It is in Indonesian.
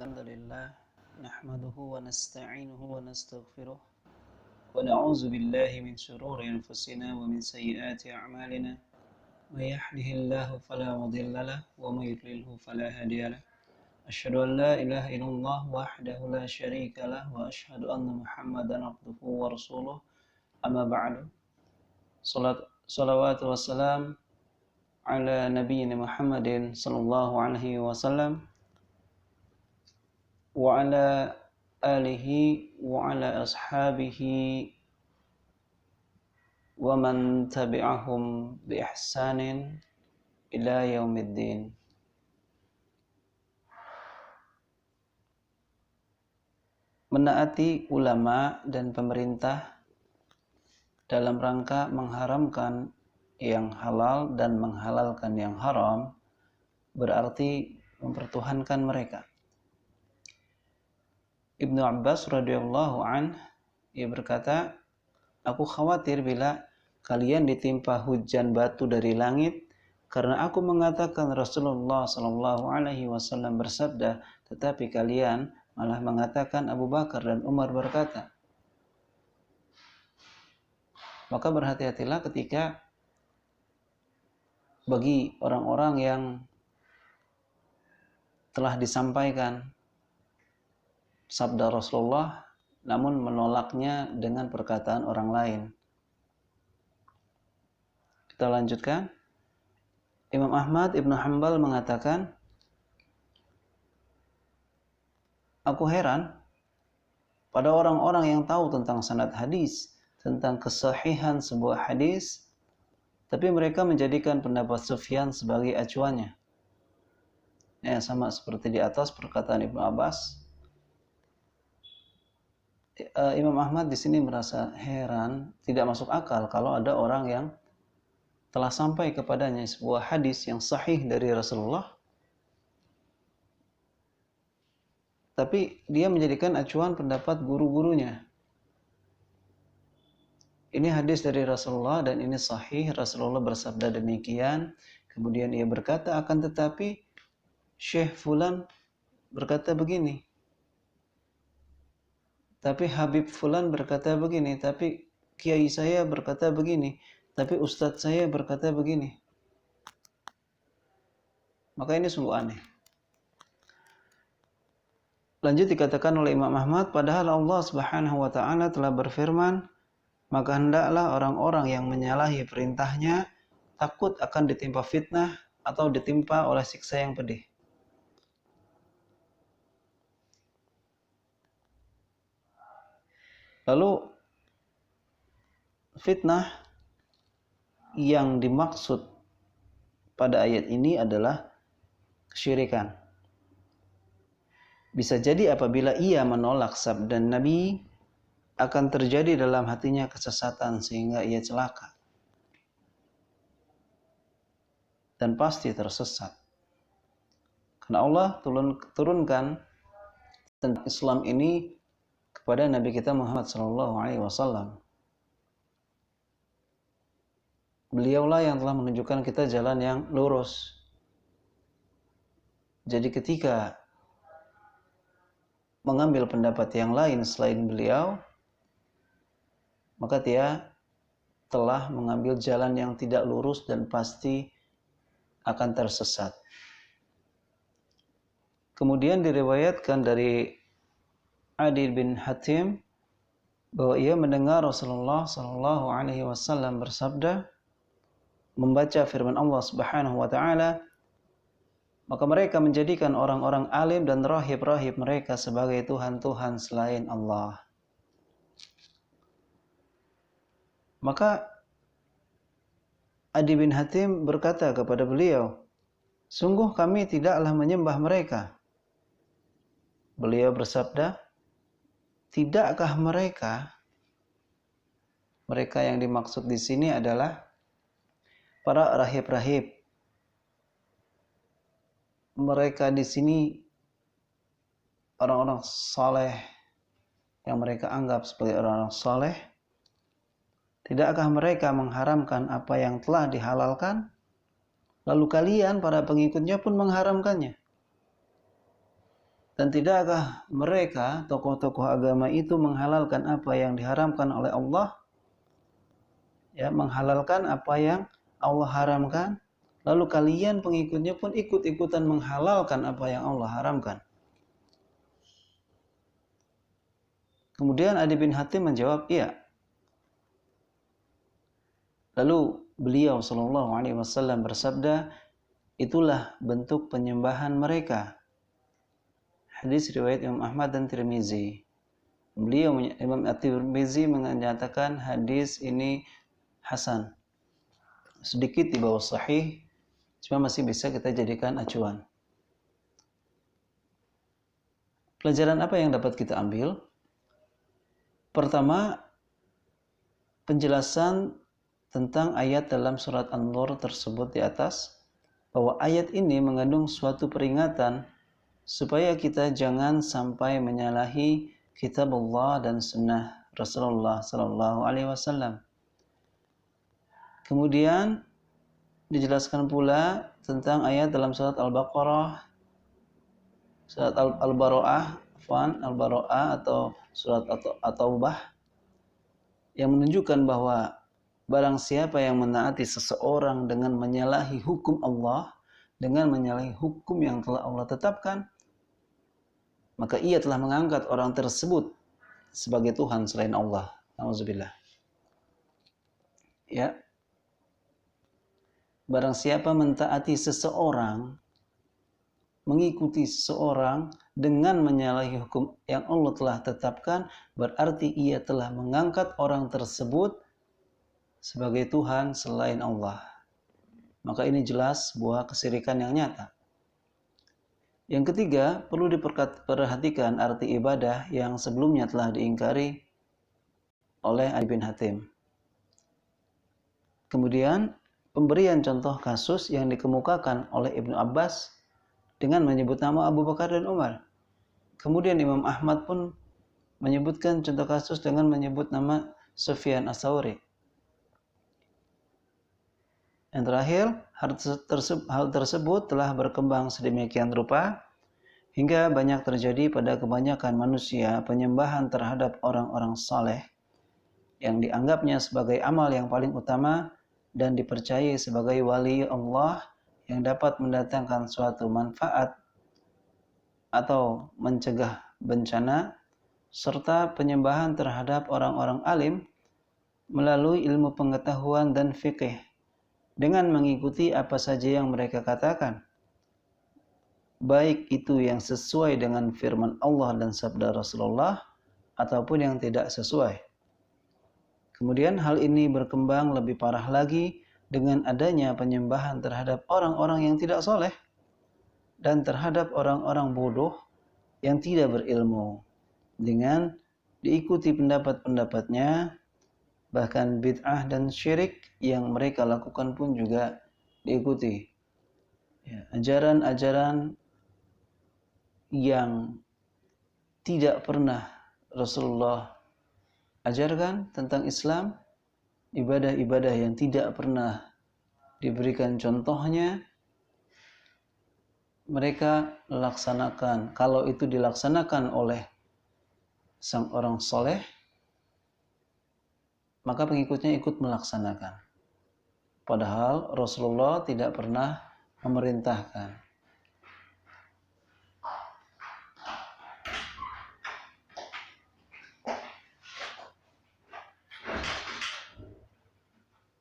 الحمد لله نحمده ونستعينه ونستغفره ونعوذ بالله من شرور أنفسنا ومن سيئات أعمالنا من يهده الله فلا مضل له ومن يضلله فلا هادي له أشهد أن لا إله إلا الله وحده لا شريك له وأشهد أن محمدا عبده ورسوله أما بعد صلوات والسلام على نبينا محمد صلى الله عليه وسلم وعلى آله وعلى أصحابه ومن تبعهم بإحسان إلى يوم الدين. Menaati ulama dan pemerintah dalam rangka mengharamkan yang halal dan menghalalkan yang haram berarti mempertuhankan mereka. Ibnu Abbas radhiyallahu an, ia berkata, aku khawatir bila kalian ditimpa hujan batu dari langit karena aku mengatakan Rasulullah sallallahu alaihi wasallam bersabda, tetapi kalian malah mengatakan Abu Bakar dan Umar berkata. Maka berhati-hatilah ketika bagi orang-orang yang telah disampaikan sabda Rasulullah namun menolaknya dengan perkataan orang lain. Kita lanjutkan. Imam Ahmad Ibnu Hanbal mengatakan, aku heran pada orang-orang yang tahu tentang sanad hadis, tentang kesahihan sebuah hadis, tapi mereka menjadikan pendapat Sufyan sebagai acuannya. Ya, sama seperti di atas perkataan Ibnu Abbas. Imam Ahmad di sini merasa heran, tidak masuk akal kalau ada orang yang telah sampai kepadanya sebuah hadis yang sahih dari Rasulullah, tapi dia menjadikan acuan pendapat guru-gurunya. Ini hadis dari Rasulullah dan ini sahih, Rasulullah bersabda demikian. Kemudian ia berkata, akan tetapi Syekh Fulan berkata begini. Tapi Habib Fulan berkata begini, tapi Kiai saya berkata begini, tapi Ustadz saya berkata begini. Maka ini sungguh aneh. Lanjut dikatakan oleh Imam Ahmad, padahal Allah Subhanahu wa taala telah berfirman, maka hendaklah orang-orang yang menyalahi perintahnya takut akan ditimpa fitnah atau ditimpa oleh siksa yang pedih. Lalu fitnah yang dimaksud pada ayat ini adalah kesyirikan. Bisa jadi apabila ia menolak sabda Nabi, akan terjadi dalam hatinya kesesatan sehingga ia celaka. Dan pasti tersesat. Karena Allah turunkan tentang Islam ini kepada Nabi kita Muhammad SAW. Beliaulah yang telah menunjukkan kita jalan yang lurus. Jadi ketika mengambil pendapat yang lain selain beliau, maka dia telah mengambil jalan yang tidak lurus dan pasti akan tersesat. Kemudian diriwayatkan dari Adi bin Hatim bahwa ia mendengar Rasulullah sallallahu alaihi wasallam bersabda, membaca firman Allah Subhanahu wa taala, maka mereka menjadikan orang-orang alim dan rahib-rahib mereka sebagai tuhan-tuhan selain Allah. Maka Adi bin Hatim berkata kepada beliau, sungguh kami tidaklah menyembah mereka. Beliau bersabda, tidakkah mereka yang dimaksud di sini adalah para rahib-rahib. Mereka di sini orang-orang saleh yang mereka anggap sebagai orang-orang saleh. Tidakkah mereka mengharamkan apa yang telah dihalalkan? Lalu kalian para pengikutnya pun mengharamkannya. Dan tidakkah mereka, tokoh-tokoh agama itu menghalalkan apa yang diharamkan oleh Allah? Ya, menghalalkan apa yang Allah haramkan. Lalu kalian pengikutnya pun ikut-ikutan menghalalkan apa yang Allah haramkan. Kemudian Adi bin Hatim menjawab, iya. Lalu beliau sallallahu alaihi wasallam bersabda, itulah bentuk penyembahan mereka. Hadis riwayat Imam Ahmad dan Tirmizi. Beliau Imam At-Tirmizi menyatakan hadis ini hasan. Sedikit di bawah sahih, cuma masih bisa kita jadikan acuan. Pelajaran apa yang dapat kita ambil? Pertama, penjelasan tentang ayat dalam surat An-Nur tersebut di atas, bahwa ayat ini mengandung suatu peringatan supaya kita jangan sampai menyalahi kitab Allah dan sunnah Rasulullah sallallahu alaihi wasallam. Kemudian dijelaskan pula tentang ayat dalam surat Al-Baqarah, surat Al-Bara'ah, Al-Bara'ah atau surat At-Taubah, yang menunjukkan bahwa barang siapa yang menaati seseorang dengan menyalahi hukum Allah, dengan menyalahi hukum yang telah Allah tetapkan, maka ia telah mengangkat orang tersebut sebagai Tuhan selain Allah. Nauzubillah. Ya. Barang siapa mentaati seseorang, mengikuti seseorang dengan menyalahi hukum yang Allah telah tetapkan, berarti ia telah mengangkat orang tersebut sebagai Tuhan selain Allah. Maka ini jelas sebuah kesyirikan yang nyata. Yang ketiga, perlu diperhatikan arti ibadah yang sebelumnya telah diingkari oleh Adi bin Hatim. Kemudian, pemberian contoh kasus yang dikemukakan oleh Ibnu Abbas dengan menyebut nama Abu Bakar dan Umar. Kemudian Imam Ahmad pun menyebutkan contoh kasus dengan menyebut nama Sufyan Ats-Tsauri. Yang terakhir, hal tersebut telah berkembang sedemikian rupa hingga banyak terjadi pada kebanyakan manusia penyembahan terhadap orang-orang saleh yang dianggapnya sebagai amal yang paling utama dan dipercayai sebagai wali Allah yang dapat mendatangkan suatu manfaat atau mencegah bencana, serta penyembahan terhadap orang-orang alim melalui ilmu pengetahuan dan fikih dengan mengikuti apa saja yang mereka katakan, baik itu yang sesuai dengan firman Allah dan sabda Rasulullah ataupun yang tidak sesuai. Kemudian hal ini berkembang lebih parah lagi dengan adanya penyembahan terhadap orang-orang yang tidak soleh dan terhadap orang-orang bodoh yang tidak berilmu, dengan diikuti pendapat-pendapatnya, bahkan bid'ah dan syirik yang mereka lakukan pun juga diikuti. Ya, ajaran-ajaran yang tidak pernah Rasulullah ajarkan tentang Islam, ibadah-ibadah yang tidak pernah diberikan contohnya, mereka laksanakan. Kalau itu dilaksanakan oleh sang orang soleh, maka pengikutnya ikut melaksanakan. Padahal Rasulullah tidak pernah memerintahkan.